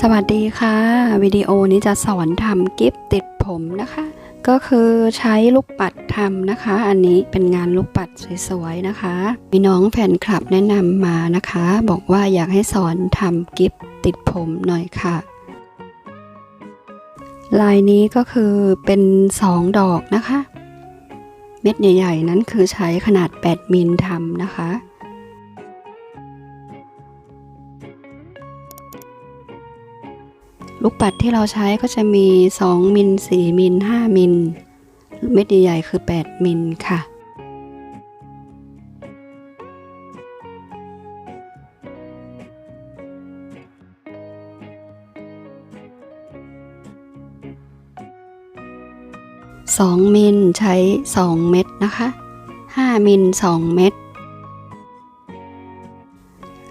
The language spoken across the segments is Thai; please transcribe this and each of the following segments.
สวัสดีค่ะวิดีโอนี้จะสอนทำกิฟต์ติดผมนะคะก็คือใช้ลูกปัดทำนะคะอันนี้เป็นงานลูกปัดสวยๆนะคะมีน้องแฟนคลับแนะนำมานะคะบอกว่าอยากให้สอนทำกิฟต์ติดผมหน่อยค่ะลายนี้ก็คือเป็น2 ดอกนะคะเม็ดใหญ่ๆนั้นคือใช้ขนาด8 มิลทำนะคะลูกปัดที่เราใช้ก็จะมี2 มิล4 มิล5 มิลเม็ดใหญ่ๆคือ8 มิลค่ะ2 มิลใช้2 เม็ดนะคะ5 มิล2 เม็ด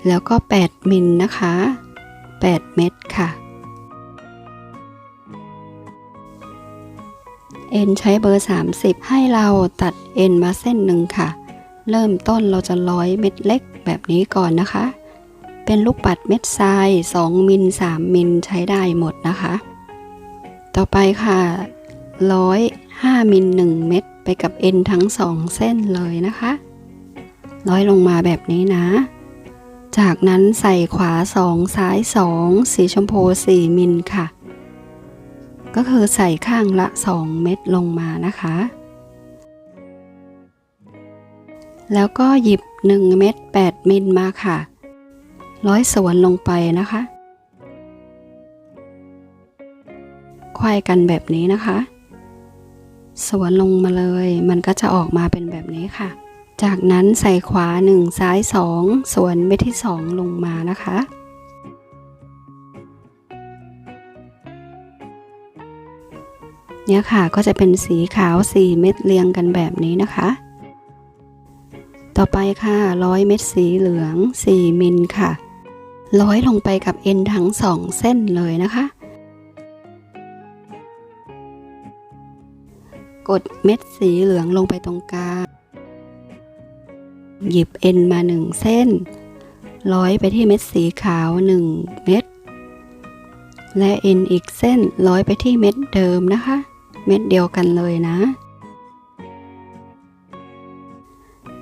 แล้วก็8 มิลนะคะ8 เม็ดค่ะเอ็นใช้เบอร์30ให้เราตัดเอ็นมาเส้นหนึ่งค่ะเริ่มต้นเราจะร้อยเม็ดเล็กแบบนี้ก่อนนะคะเป็นลูกปัดเม็ดทราย2 มิล3 มิลใช้ได้หมดนะคะต่อไปค่ะ5 มิล1 เม็ดไปกับเอ็นทั้ง2 เส้นเลยนะคะร้อยลงมาแบบนี้นะจากนั้นใส่ขวา2ซ้าย2สีชมพู4 มิลค่ะก็คือใส่ข้างละ2 เม็ดลงมานะคะแล้วก็หยิบ1 เม็ด8 มิลมาค่ะร้อยสวนลงไปนะคะไขว้กันแบบนี้นะคะสวนลงมาเลยมันก็จะออกมาเป็นแบบนี้ค่ะจากนั้นใส่ขวา1ซ้าย2สวนเม็ดที่2ลงมานะคะเนี่ยค่ะก็จะเป็นสีขาว4 เม็ดเรียงกันแบบนี้นะคะต่อไปค่ะ100 เม็ดสีเหลือง4 มิลค่ะร้อยลงไปกับเอ็นทั้ง2 เส้นเลยนะคะกดเม็ดสีเหลืองลงไปตรงกลางหยิบเอ็นมา1 เส้นร้อยไปที่เม็ดสีขาว1 เม็ดและเอ็นอีกเส้นร้อยไปที่เม็ดเดิมนะคะเม็ดเดียวกันเลยนะ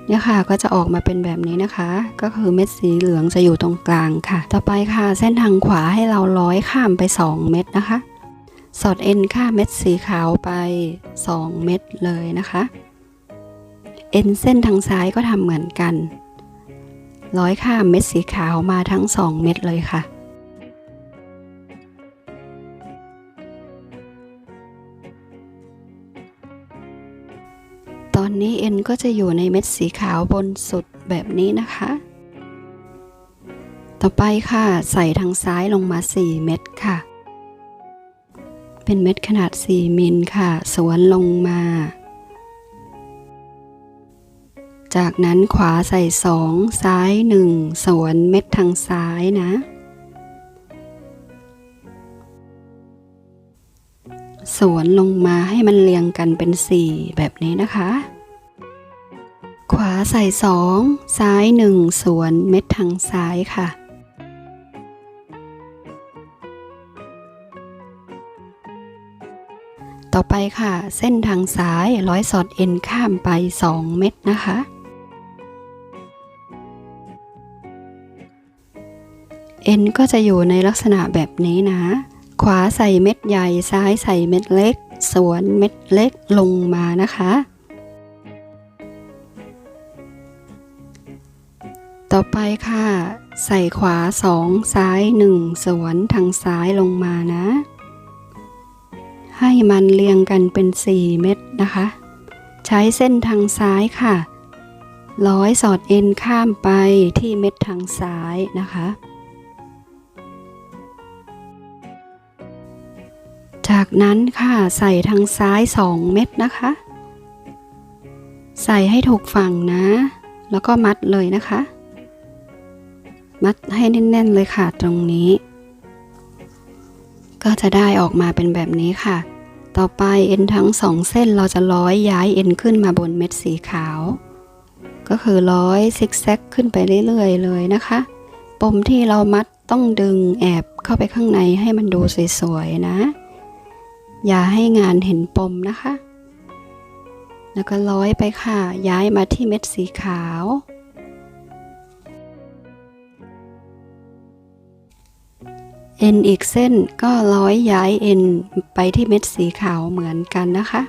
เนี่ยค่ะก็จะออกมาเป็นแบบนี้นะคะก็คือเม็ดสีเหลืองจะอยู่ตรงกลางค่ะต่อไปค่ะเส้นทางขวาให้เราร้อยข้ามไป2 เม็ดนะคะสอดเอ็นข้ามเม็ดสีขาวไป2 เม็ดเลยนะคะเอ็นเส้นทางซ้ายก็ทำเหมือนกันร้อยข้ามเม็ดสีขาวมาทั้ง2 เม็ดเลยค่ะตอนนี้เอ็นก็จะอยู่ในเม็ดสีขาวบนสุดแบบนี้นะคะต่อไปค่ะใส่ทางซ้ายลงมา4 เม็ดค่ะเป็นเม็ดขนาด4 มิลค่ะสวนลงมาจากนั้นขวาใส่2ซ้าย1สวนเม็ดทางซ้ายนะสวนลงมาให้มันเรียงกันเป็น4แบบนี้นะคะขวาใส่2ซ้าย1สวนเม็ดทางซ้ายค่ะต่อไปค่ะเส้นทางซ้ายร้อยสอดเอ็นข้ามไป2 เม็ดนะคะเอ็นก็จะอยู่ในลักษณะแบบนี้นะขวาใส่เม็ดใหญ่ซ้ายใส่เม็ดเล็กสวนเม็ดเล็กลงมานะคะต่อไปค่ะใส่ขวา2ซ้าย1สวนทางซ้ายลงมานะให้มันเรียงกันเป็น4 เม็ดนะคะใช้เส้นทางซ้ายค่ะร้อยสอดเอ็นข้ามไปที่เม็ดทางซ้ายนะคะจากนั้นค่ะใส่ทางซ้าย2 เม็ดนะคะใส่ให้ถูกฝั่งนะแล้วก็มัดเลยนะคะมัดให้แน่นๆเลยค่ะตรงนี้ก็จะได้ออกมาเป็นแบบนี้ค่ะต่อไปเอ็นทั้ง2 เส้นเราจะร้อยย้ายเอ็นขึ้นมาบนเม็ดสีขาวก็คือร้อยซิกแซกขึ้นไปเรื่อยๆเลยนะคะ ปมที่เรามัดต้องดึงแอบเข้าไปข้างในให้มันดูสวยๆนะอย่าให้งานเห็นปมนะคะแล้วก็ร้อยไปค่ะย้ายมาที่เม็ดสีขาวเอ็นอีกเส้นก็ร้อยย้ายเอ็นไปที่เม็ดสีขาวเหมือนกันนะคะ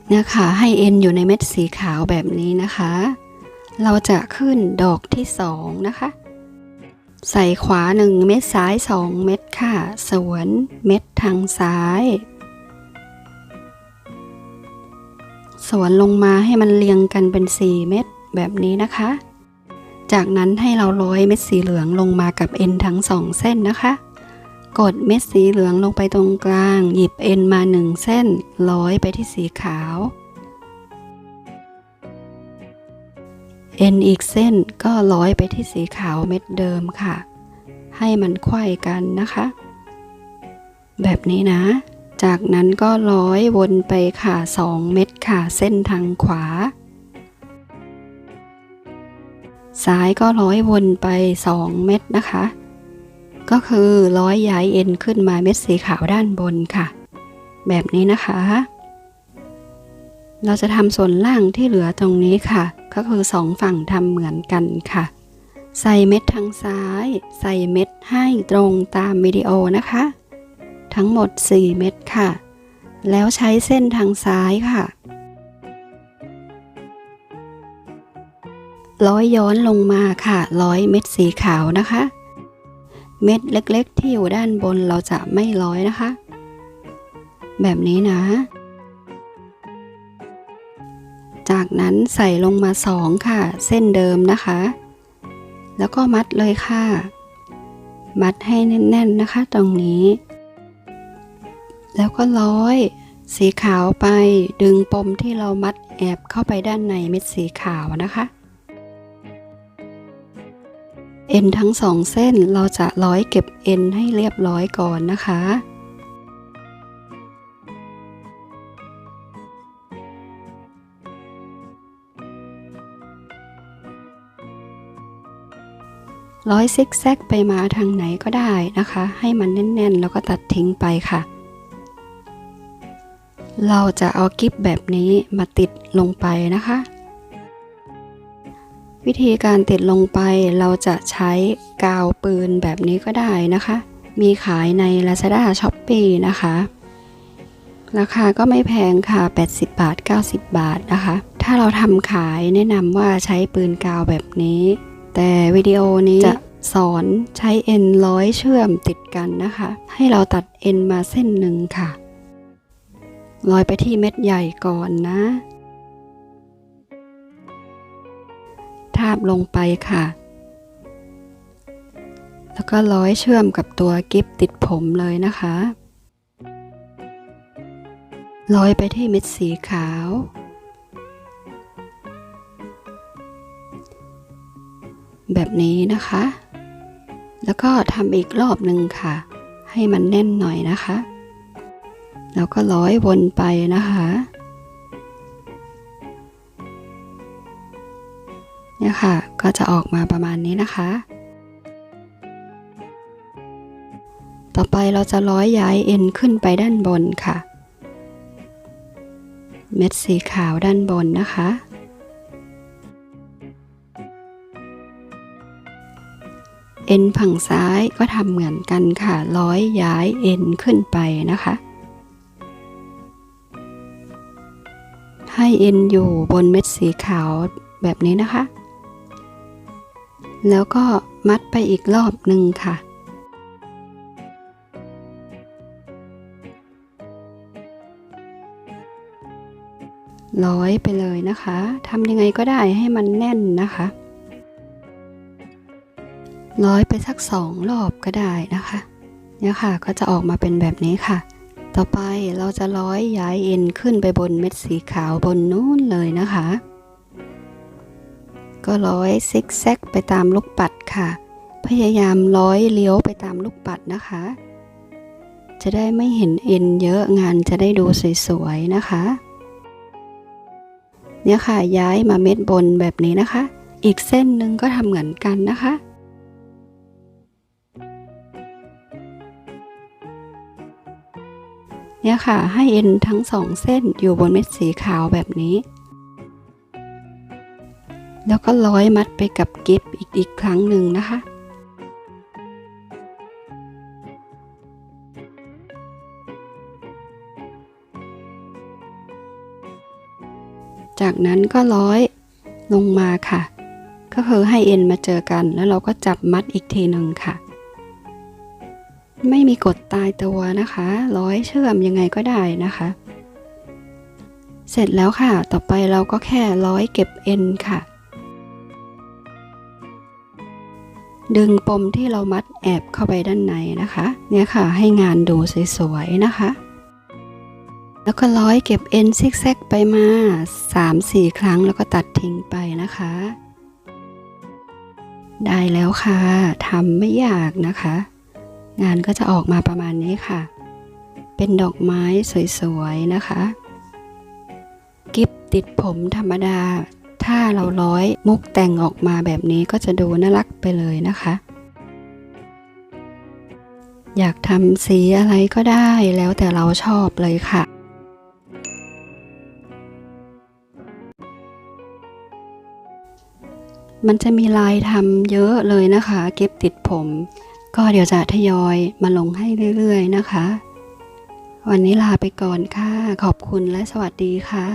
เนี่ยค่ะให้เอ็นอยู่ในเม็ดสีขาวแบบนี้นะคะเราจะขึ้นดอกที่2นะคะใส่ขวา1เม็ดซ้าย2เม็ดค่ะสวนเม็ดทางซ้ายสวนลงมาให้มันเรียงกันเป็น4เม็ดแบบนี้นะคะจากนั้นให้เราร้อยเม็ดสีเหลืองลงมากับเอ็นทั้ง2เส้นนะคะกดเม็ดสีเหลืองลงไปตรงกลางหยิบเอ็นมา1เส้นร้อยไปที่สีขาวเอ็นอีกเส้นก็ร้อยไปที่สีขาวเม็ดเดิมค่ะให้มันไขว้กันนะคะแบบนี้นะจากนั้นก็ร้อยวนไปค่ะ2เม็ดค่ะเส้นทางขวาซ้ายก็ร้อยวนไป2เม็ดนะคะก็คือร้อยย้ายเอ็นขึ้นมาเม็ดสีขาวด้านบนค่ะแบบนี้นะคะเราจะทำส่วนล่างที่เหลือตรงนี้ค่ะก็คือ2ฝั่งทำเหมือนกันค่ะใส่เม็ดทางซ้ายใส่เม็ดให้ตรงตามวิดีโอนะคะทั้งหมด4เม็ดค่ะแล้วใช้เส้นทางซ้ายค่ะร้อยย้อนลงมาค่ะร้อยเม็ดสีขาวนะคะเม็ดเล็กๆที่อยู่ด้านบนเราจะไม่ร้อยนะคะแบบนี้นะจากนั้นใส่ลงมา2ค่ะเส้นเดิมนะคะแล้วก็มัดเลยค่ะมัดให้แน่นๆนะคะตรงนี้แล้วก็ร้อยสีขาวไปดึงปมที่เรามัดแอบเข้าไปด้านในเม็ดสีขาวนะคะเอ็นทั้ง2เส้นเราจะร้อยเก็บเอ็นให้เรียบร้อยก่อนนะคะร้อยซิกแซกไปมาทางไหนก็ได้นะคะให้มันแน่นๆแล้วก็ตัดทิ้งไปค่ะเราจะเอากิ๊บแบบนี้มาติดลงไปนะคะวิธีการติดลงไปเราจะใช้กาวปืนแบบนี้ก็ได้นะคะมีขายใน Lazada Shopee นะคะราคาก็ไม่แพงค่ะ80 บาท90 บาทนะคะถ้าเราทำขายแนะนำว่าใช้ปืนกาวแบบนี้แต่วิดีโอนี้จะสอนใช้เอ็นร้อยเชื่อมติดกันนะคะให้เราตัดเอ็นมาเส้นหนึ่งค่ะร้อยไปที่เม็ดใหญ่ก่อนนะทาบลงไปค่ะแล้วก็ร้อยเชื่อมกับตัวกิ๊บติดผมเลยนะคะร้อยไปที่เม็ดสีขาวแบบนี้นะคะแล้วก็ทำอีกรอบหนึ่งค่ะให้มันแน่นหน่อยนะคะแล้วก็ร้อยวนไปนะคะเนี่ยค่ะก็จะออกมาประมาณนี้นะคะต่อไปเราจะร้อยย้ายเอ็นขึ้นไปด้านบนค่ะเม็ดสีขาวด้านบนนะคะเอ็นฝั่งซ้ายก็ทำเหมือนกันค่ะร้อยย้ายเอ็นขึ้นไปนะคะให้เอ็นอยู่บนเม็ดสีขาวแบบนี้นะคะแล้วก็มัดไปอีกรอบหนึ่งค่ะร้อยไปเลยนะคะทำยังไงก็ได้ให้มันแน่นนะคะร้อยไปสัก2 รอบก็ได้นะคะเนี่ยค่ะก็จะออกมาเป็นแบบนี้ค่ะต่อไปเราจะร้อยย้ายเอ็นขึ้นไปบนเม็ดสีขาวบนนู้นเลยนะคะ ก็ร้อยซิกแซกไปตามลูกปัดค่ะพยายามร้อยเลี้ยวไปตามลูกปัดนะคะจะได้ไม่เห็นเอ็นเยอะงานจะได้ดูสวยๆนะคะเนี่ยค่ะย้ายมาเม็ดบนแบบนี้นะคะอีกเส้นหนึ่งก็ทำเหมือนกันนะคะเนี่ยค่ะให้เอ็นทั้งสองเส้นอยู่บนเม็ดสีขาวแบบนี้แล้วก็ร้อยมัดไปกับกิ๊บอีกครั้งหนึ่งนะคะจากนั้นก็ร้อยลงมาค่ะก็คือให้เอ็นมาเจอกันแล้วเราก็จับมัดอีกทีหนึ่งค่ะไม่มีกฎตายตัวนะคะร้อยเชื่อมยังไงก็ได้นะคะเสร็จแล้วค่ะต่อไปเราก็แค่ร้อยเก็บเอ็นค่ะดึงปมที่เรามัดแอบเข้าไปด้านในนะคะเนี่ยค่ะให้งานดูสวยๆนะคะแล้วก็ร้อยเก็บเอ็นซิกแซกไปมา 3-4 ครั้งแล้วก็ตัดทิ้งไปนะคะได้แล้วค่ะทำไม่ยากนะคะงานก็จะออกมาประมาณนี้ค่ะเป็นดอกไม้สวยๆนะคะกิ๊บติดผมธรรมดาถ้าเราร้อยมุกแต่งออกมาแบบนี้ก็จะดูน่ารักไปเลยนะคะอยากทำสีอะไรก็ได้แล้วแต่เราชอบเลยค่ะมันจะมีลายทำเยอะเลยนะคะเก็บติดผมก็เดี๋ยวจะทยอยมาลงให้เรื่อยๆนะคะวันนี้ลาไปก่อนค่ะขอบคุณและสวัสดีค่ะ